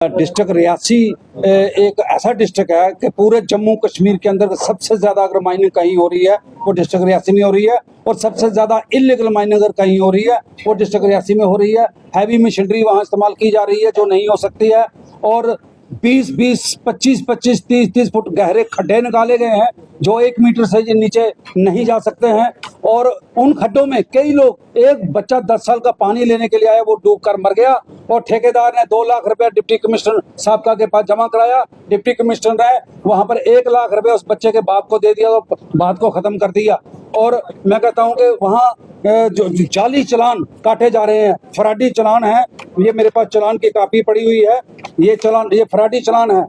District Reasi एक ऐसा district है कि पूरे जम्मू कश्मीर के अंदर सबसे ज़्यादा अगर माइनिंग कहीं हो रही है वो डिस्ट्रिक्ट रियासी में हो रही है, और सबसे ज़्यादा इलीगल माइनिंग अगर कहीं हो रही है वो डिस्ट्रिक्ट रियासी में हो रही है। हैवी मशीनरी वहाँ इस्तेमाल की जा रही है जो नहीं हो सकती है, और 20-20, 25-25, 30-30 फुट गहरे खड्डे निकाले गए हैं जो 1 मीटर से नीचे नहीं जा सकते हैं। और उन खड्डों में कई लोग, एक बच्चा 10 साल का पानी लेने के लिए आया, वो डूब कर मर गया, और ठेकेदार ने 2 लाख रुपया डिप्टी कमिश्नर साहब का के पास जमा कराया। डिप्टी कमिश्नर ने वहां पर 1 लाख रुपया उस बच्चे के बाप को दे दिया, तो बात को खत्म कर दिया। और मैं कहता हूं कि वहाँ जो जाली चालान काटे जा रहे हैं, फराडी चालान है, ये मेरे पास चालान की कापी पड़ी हुई है, ये चालान, ये फराडी चालान है,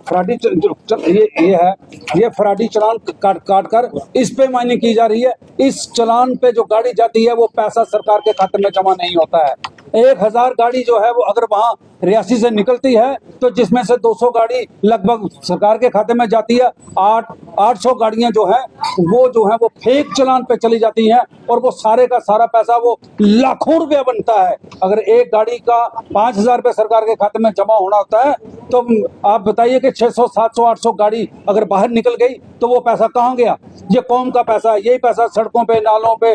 फराडी ये है, ये फराडी चालान काट कर इस पे माइनिंग की जा रही है। इस चालान पे जो गाड़ी जाती है वो पैसा सरकार के खाते में जमा नहीं होता है। 1000 गाड़ी जो है वो अगर वहाँ रियासी से निकलती है तो जिसमें से 200 गाड़ी लगभग सरकार के खाते में जाती है। 800 गाड़ियां जो है वो फेक चालान पे चली जाती हैं, और वो सारे का सारा पैसा वो लाखों रुपया बनता है। अगर एक गाड़ी का 5000 रुपये सरकार के खाते में जमा होना होता है तो आप बताइए कि 600, 700, 800 गाड़ी अगर बाहर निकल गई तो वो पैसा कहाँ गया? ये कौम का पैसा है। यही पैसा सड़कों पे, नालों पे,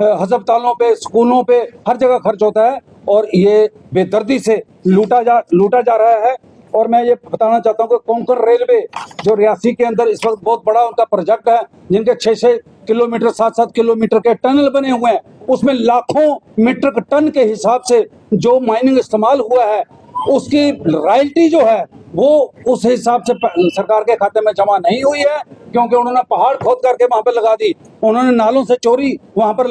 अस्पतालों पे, स्कूलों पे, हर जगह खर्च होता है, और ये बेदर्दी से लूटा जा रहा है। और मैं ये बताना चाहता हूँ कि कोंकण रेलवे जो रियासी के अंदर इस वक्त बहुत बड़ा उनका प्रोजेक्ट है, जिनके 6-6 किलोमीटर, 7-7 किलोमीटर के टनल बने हुए हैं, उसमें लाखों मीट्रिक टन के हिसाब से जो माइनिंग इस्तेमाल हुआ है उसकी रॉयल्टी जो है वो उस हिसाब से सरकार के खाते में जमा नहीं हुई है, क्योंकि उन्होंने पहाड़ खोद करके वहां पर लगा दी, उन्होंने नालों से चोरी वहां पर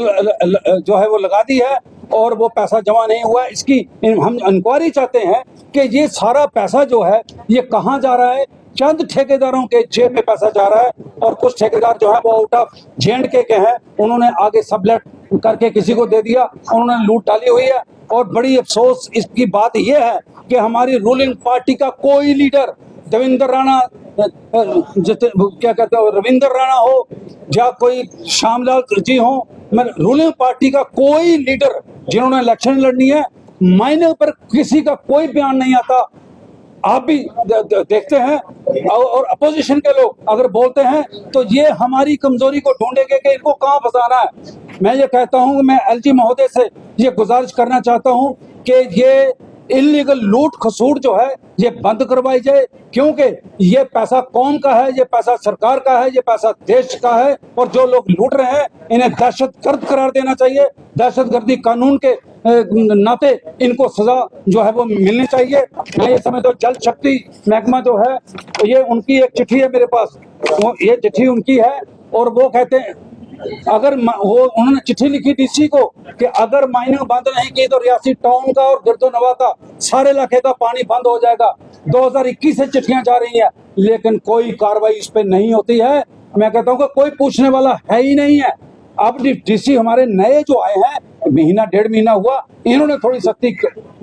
जो है वो लगा दी है, और वो पैसा जमा नहीं हुआ है। इसकी हम इंक्वायरी चाहते हैं कि ये सारा पैसा जो है ये कहाँ जा रहा है। चंद ठेकेदारों के जेब में पैसा जा रहा है, और कुछ ठेकेदार जो है वो आउट ऑफ J&K के हैं, उन्होंने आगे सबलेट करके किसी को दे दिया, उन्होंने लूट डाली हुई है। और बड़ी अफसोस इसकी बात यह है कि हमारी रूलिंग पार्टी का कोई लीडर, देवेंद्र राणा, क्या कहते हो, रविंद्र राणा हो या कोई श्यामलाल जी हो, रूलिंग पार्टी का कोई लीडर जिन्होंने इलेक्शन लड़नी है, माइनिंग पर किसी का कोई बयान नहीं आता। आप भी देखते हैं, और अपोजिशन के लोग अगर बोलते हैं तो ये हमारी कमजोरी को ढूंढेंगे कि इनको कहां फंसाना है। मैं ये कहता हूं, मैं LG महोदय से ये गुजारिश करना चाहता हूं कि ये इलीगल लूट खसूट जो है ये बंद करवाई जाए, क्योंकि ये पैसा कौम का है, ये पैसा सरकार का है, ये पैसा देश का है, और जो लोग लूट रहे हैं इन्हें दहशतगर्द करार देना चाहिए। दहशतगर्दी कानून के नाते इनको सजा जो है वो मिलनी चाहिए। मैं ये समझता हूँ जल शक्ति महकमा जो है, ये उनकी एक चिट्ठी है मेरे पास, ये चिट्ठी उनकी है, और वो कहते हैं अगर उन्होंने चिट्ठी लिखी DC को कि अगर माइनिंग बंद नहीं की तो रियासी टाउन का और गिरदोनवा का सारे इलाके का पानी बंद हो जाएगा। 2021 से चिट्ठियां जा रही हैं, लेकिन कोई कार्रवाई इस पे नहीं होती है। मैं कहता हूँ कि कोई पूछने वाला है ही नहीं है। अब DC हमारे नए जो आए हैं, महीना 1.5 महीना हुआ, इन्होंने थोड़ी सख्ती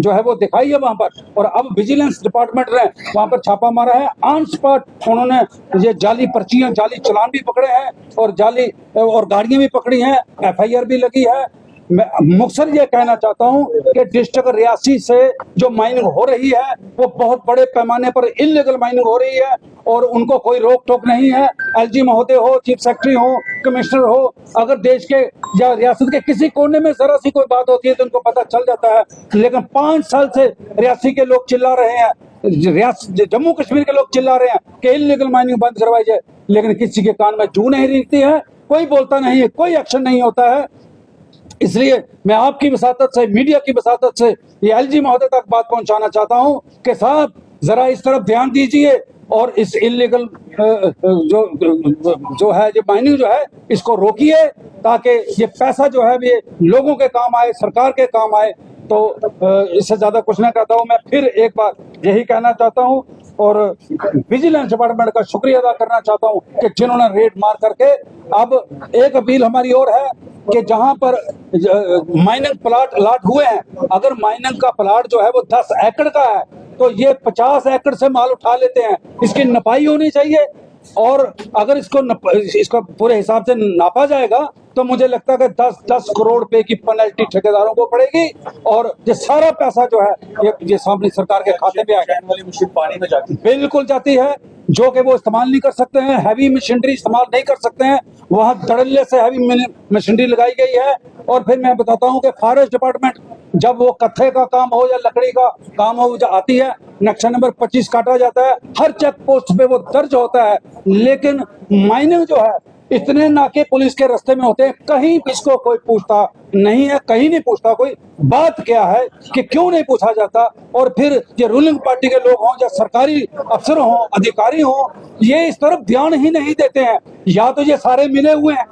जो है वो दिखाई है वहां पर, और अब विजिलेंस डिपार्टमेंट ने वहां पर छापा मारा है। ऑन स्पॉट उन्होंने ये जाली पर्चियां, जाली चालान भी पकड़े हैं, और जाली और गाड़ियां भी पकड़ी हैं, FIR भी लगी है। मैं मुख्तसर ये कहना चाहता हूं कि डिस्ट्रिक्ट रियासी से जो माइनिंग हो रही है वो बहुत बड़े पैमाने पर इलीगल माइनिंग हो रही है, और उनको कोई रोक टोक नहीं है। LG महोदय हो, चीफ सेक्रेटरी हो, कमिश्नर हो, अगर देश के या रियासत के किसी कोने में जरा सी कोई बात होती है तो उनको पता चल जाता है। लेकिन 5 साल से रियासी के लोग चिल्ला रहे हैं, जम्मू कश्मीर के लोग चिल्ला रहे हैं कि इलीगल माइनिंग बंद करवाई जाए, लेकिन किसी के कान में जू नहीं रेंगती है, कोई बोलता नहीं है, कोई एक्शन नहीं होता है। इसलिए मैं आपकी वसातत से, मीडिया की वसातत से ये LG महोदय तक बात पहुंचाना चाहता हूं कि साहब जरा इस तरफ ध्यान दीजिए, और इस इलीगल जो है ये माइनिंग जो है इसको रोकिए, ताकि ये पैसा जो है ये लोगों के काम आए, सरकार के काम आए। तो इससे ज्यादा कुछ नहीं कहता हूँ। मैं फिर एक बार यही कहना चाहता हूँ, और विजिलेंस डिपार्टमेंट का शुक्रिया अदा करना चाहता हूँ कि जिन्होंने रेड मार करके। अब एक अपील हमारी और है कि जहां पर माइनिंग प्लाट अलॉट हुए हैं, अगर माइनिंग का प्लाट जो है वो 10 एकड़ का है तो ये 50 एकड़ से माल उठा लेते हैं, इसकी नपाई होनी चाहिए। और अगर इसको पूरे हिसाब से नापा जाएगा तो मुझे लगता है कि 10-10 करोड़ रुपए की पेनल्टी ठेकेदारों को पड़ेगी और ये सारा पैसा जो है ये सामने सरकार के खाते पे आएगा। वाली मशीन पानी में जाती है, बिल्कुल जाती है, जो कि वो इस्तेमाल नहीं कर सकते हैं, हैवी मशीनरी इस्तेमाल नहीं कर सकते हैं, वहां धड़ल्ले से हैवी मशीनरी लगाई गई है। और फिर मैं बताता हूं कि फॉरेस्ट डिपार्टमेंट जब वो कत्थे का काम हो या लकड़ी का काम हो जो आती है, नक्शा नंबर 25 काटा जाता है, हर चेक पोस्ट पे वो दर्ज होता है, लेकिन माइनिंग जो है इतने नाके पुलिस के रास्ते में होते हैं, कहीं इसको कोई पूछता नहीं है, कहीं नहीं पूछता कोई। बात क्या है कि क्यों नहीं पूछा जाता? और फिर ये रूलिंग पार्टी के लोग हों या सरकारी अफसर हों, अधिकारी हों, ये इस तरफ ध्यान ही नहीं देते हैं। या तो ये सारे मिले हुए हैं,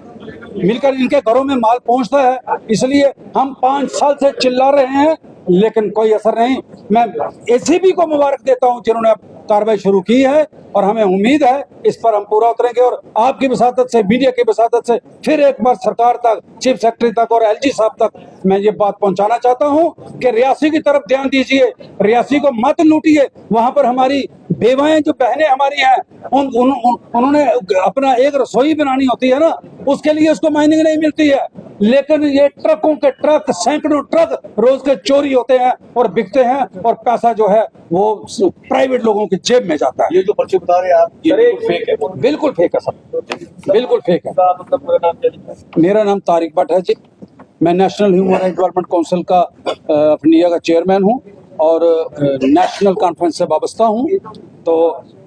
मिलकर इनके घरों में माल पहुंचता है, इसलिए हम 5 साल से चिल्ला रहे हैं लेकिन कोई असर नहीं। मैं एसीबी को मुबारक देता हूं जिन्होंने अब कार्रवाई शुरू की है और हमें उम्मीद है इस पर हम पूरा उतरेंगे और आपकी वसादत से, मीडिया की वसादत से फिर एक बार सरकार तक, चीफ सेक्रेटरी तक और एलजी साहब तक मैं ये बात पहुंचाना चाहता हूं कि रियासी की तरफ ध्यान दीजिए, रियासी को मत लूटिए। वहां पर हमारी बेवाएं जो बहनें हमारी हैं, उन्होंने अपना एक रसोई बनानी होती है ना, उसके लिए उसको माइनिंग नहीं मिलती है, लेकिन ये ट्रकों के ट्रक, सैकड़ों ट्रक रोज के चोरी होते हैं और बिकते हैं और पैसा जो है वो प्राइवेट लोगों की जेब में जाता है। ये जो पर्चे बता रहे हैं आप, ये बिल्कुल फेक है। बिल्कुल फेक है सर, बिल्कुल फेक है। मतलब पूरा नाम क्या है? मेरा नाम तारिक भट्ट है जी, मैं national human right development council का ऑफ इंडिया का चेयरमैन हूँ और नेशनल कॉन्फ्रेंस से वाबस्ता हूँ। तो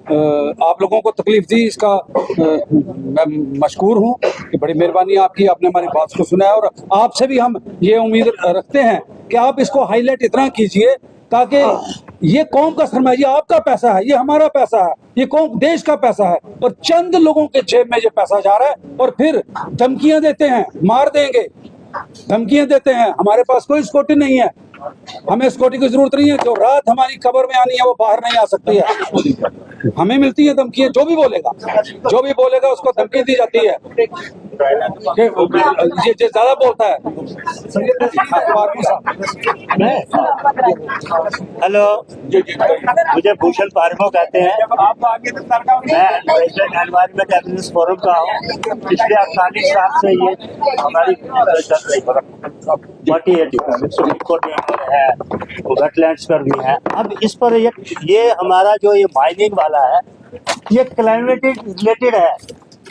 आप लोगों को तकलीफ दी इसका मैं मशकूर हूँ कि बड़ी मेहरबानी आपकी, आपने हमारी बात को सुना है और आपसे भी हम ये उम्मीद रखते हैं कि आप इसको हाईलाइट इतना कीजिए ताकि ये कौम का सरमाया, ये आपका पैसा है, ये हमारा पैसा है, ये कौम देश का पैसा है और चंद लोगों के जेब में ये पैसा जा रहा है और फिर धमकियां देते हैं, मार देंगे, धमकियां देते हैं। हमारे पास कोई सिक्योरिटी नहीं है, हमें सिक्योरिटी की जरूरत नहीं है। जो रात हमारी कब्र में आनी है वो बाहर नहीं आ सकती है, हमें मिलती है धमकियां। जो भी बोलेगा उसको धमकी दी जाती है कि ये ज्यादा बोलता है। हेलो, मुझे भूषण पारमो कहते हैं। मैं प्रेसिडेंट एनवायरमेंट एविडेंस फोरम का हूँ। पिछले 48 साल से ये हमारी चल रही सुप्रीम कोर्ट में है, वेटलैंड्स पर भी है। अब इस पर ये हमारा जो ये माइनिंग वाला है, ये क्लाइमेट रिलेटेड है।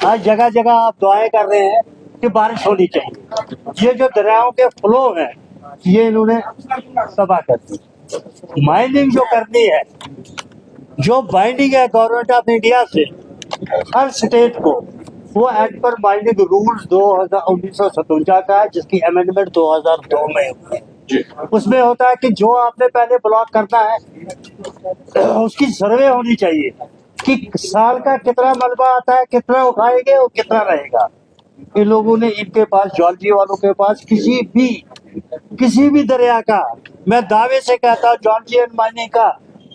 आज जगह जगह आप दुआएं कर रहे हैं कि बारिश होनी चाहिए। ये जो दरियाओं के फ्लो हैं, ये इन्होंने तबाह कर दी। माइनिंग जो करनी है, जो बाइंडिंग है गवर्नमेंट ऑफ इंडिया से हर स्टेट को, वो एक्ट पर माइनिंग रूल्स 1957 का है, जिसकी अमेंडमेंट 2002 में हुई है। उसमें होता है कि जो आपने पहले ब्लॉक करना है उसकी सर्वे होनी चाहिए कि साल का कितना मलबा आता है, कितना उठाएंगे और कितना रहेगा। इन लोगों ने, इनके पास, जॉर्जी वालों के पास किसी भी दरिया का, मैं दावे से कहता हूँ जॉर्जियन माइनिंग का,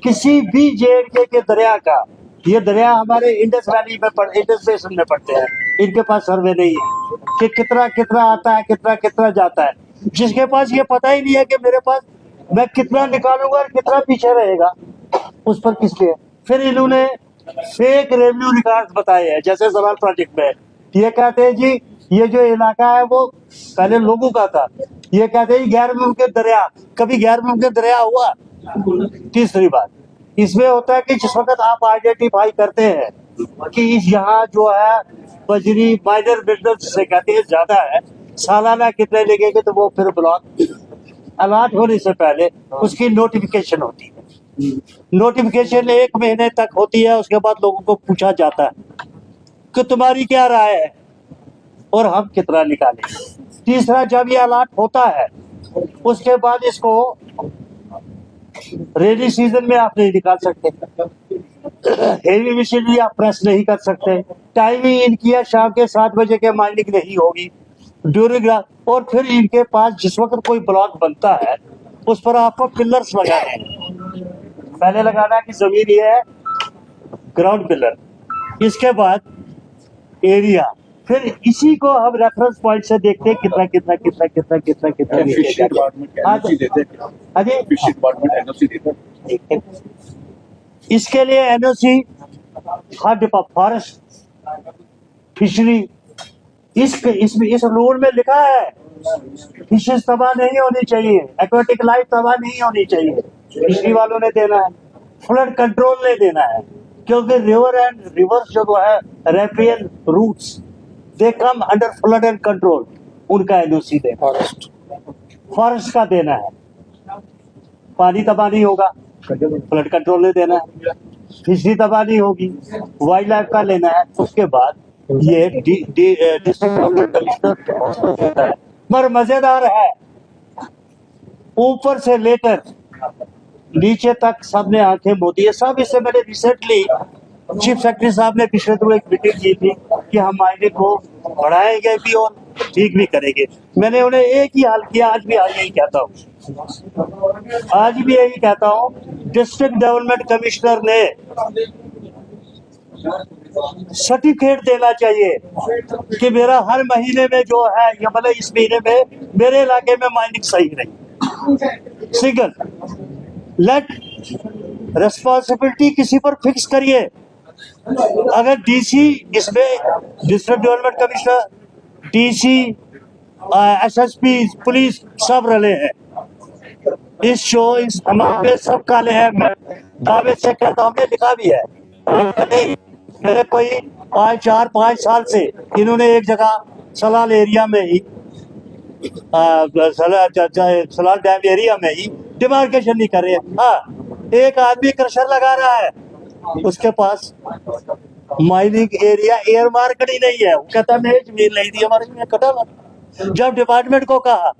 किसी भी JNK के दरिया का, ये दरिया हमारे इंडस वैली में इंडस बेसिन में पड़ते हैं, इनके पास सर्वे नहीं है कि कितना कितना आता है, कितना कितना जाता है। जिसके पास ये पता ही नहीं है कि मेरे पास मैं कितना निकालूंगा और कितना पीछे रहेगा, उस पर किस लिए। फिर इन्होंने फेक रेवेन्यू रिकॉर्ड बताए हैं, जैसे सवाल प्रोजेक्ट में ये कहते हैं जी ये जो इलाका है वो पहले लोगों का था, ये कहते हैं गैर मुमकिन दरिया, कभी गैर मुमकिन दरिया हुआ? तीसरी बात इसमें होता है कि जिस वक्त आप आइडेंटिफाई करते हैं कि इस यहाँ जो है बजरी माइनर बिजनेस से कहते हैं ज्यादा है, सालाना कितने लगेंगे, तो वो फिर ब्लॉक अलॉट होने से पहले उसकी नोटिफिकेशन होती है। नोटिफिकेशन 1 महीने तक होती है, उसके बाद लोगों को पूछा जाता है कि तुम्हारी क्या राय है और हम कितना निकालें। तीसरा, जब ये अलॉट होता है उसके बाद इसको रेनी सीजन में आप नहीं निकाल सकते, हेवी मशीनरी आप प्रेस नहीं कर सकते, टाइमिंग इनकी है शाम के 7 बजे के माइनिंग नहीं होगी ड्यूरिंग। और फिर इनके पास जिस वक्त कोई ब्लॉक बनता है उस पर आपको पिलर्स लगाने हैं। पहले लगाना है कि जमीन ये है ग्राउंड पिलर, इसके बाद एरिया, फिर इसी को हम रेफरेंस पॉइंट से देखते हैं कितना कितना कितना कितना कितना कितना इसके लिए NOC हर फॉरेस्ट, फिशरी इस रूल में लिखा है फिशेस तबाह नहीं होनी चाहिए, एक्वेटिक लाइफ तबाह नहीं होनी चाहिए। फिशरी वालों ने देना है, फ्लड कंट्रोल ने देना है, क्योंकि रिवर एंड रिवर्स जो है riparian roots they come under flood and control, उनका एनओसी देना, फॉरेस्ट का देना है। पानी तबाह नहीं होगा, फ्लड कंट्रोल ने देना है। फिशरी तबाह नहीं होगी, वाइल्ड लाइफ का लेना है। उसके बाद ये डिस्ट्रिक्ट डेवलपमेंट कमिश्नर देता है। मगर मजेदार है, ऊपर से लेकर नीचे तक सबने आंखें मोदी है सब। इससे मैंने रिसेंटली चीफ सेक्रेटरी साहब ने पिछले दिनों एक मीटिंग की थी कि हम माइनिंग को बढ़ाएंगे भी और ठीक भी करेंगे। मैंने उन्हें एक ही हाल किया, आज भी यही कहता हूँ, डिस्ट्रिक्ट डेवलपमेंट कमिश्नर ने सर्टिफिकेट देना चाहिए कि मेरा हर महीने में जो है या मतलब इस महीने में मेरे इलाके में माइनिंग सही रही। सिंगल लेट रिस्पॉन्सिबिलिटी किसी पर फिक्स करिए। अगर डीसी इसमें district development commissioner, DC, SSP, police सब रले हैं इस शो, इस हमारे सब काले हैं। मैं दावे से कहता हूँ, हमने लिखा भी है। मेरे कोई 4-5 साल से इन्होंने एक जगह सलाल एरिया में ही सलाल डैम एरिया में ही डिमार्केशन नहीं कर रहे। हाँ, एक आदमी क्रशर लगा रहा है, उसके पास माइनिंग एरिया एयर मार्केट ही नहीं है। वो कहता है मेरी जमीन नहीं दी, हमारी जमीन कटा ला। जब डिपार्टमेंट को कहा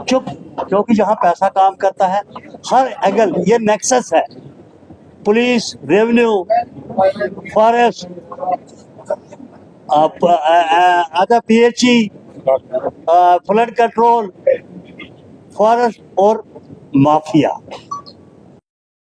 चुप, क्योंकि जहाँ पैसा काम करता है हर एंगल ये नेक्सस है, police, revenue, forest, other PHE, flood control, forest और माफिया।